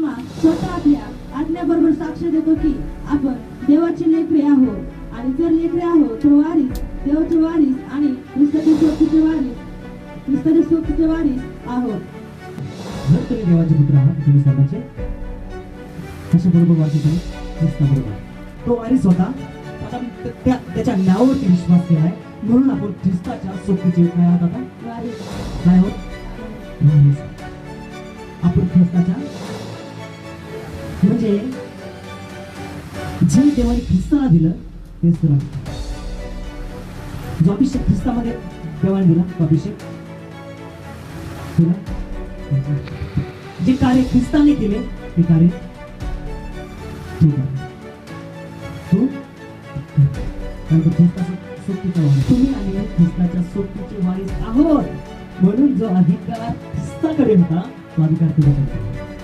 आत्मा स्वतः आपल्या आत्म्याबरोबर साक्ष देतो की आपण देवाची लेकरे आहोत आणि जर लेकरे आहोत तर वारीस, देवाचे वारीस आणि ख्रिस्ताच्या सोबतीचे वारीस आहोत. जर तुम्ही देवाचे पुत्र आहात तुम्ही स्वतःचे कशाबरोबर वारीस आहे? ख्रिस्ताबरोबर. तो वारीस होता, आता त्याच्या नावावरती विश्वास केलाय म्हणून आपण ख्रिस्ताच्या सोबतीचे काय आहात आता? वारीस. काय आहोत? वारीस. आपण ख्रिस्ताच्या म्हणजे जे देवाने ख्रिस्ताला दिलं तेच तुला. जो अभिषेक ख्रिस्तामध्ये देवाने दिला तो अभिषेक तुला. जे कार्य ख्रिस्ताने केले ते कार्य तू कर. तू कारण ख्रिस्ताचा सोबतीचा वारीस. तुम्ही आणि ख्रिस्ताच्या सोबतीचे वारीस आहोत म्हणून जो अधिकार ख्रिस्ताकडे होता तो अधिकार तुझ्याकडे.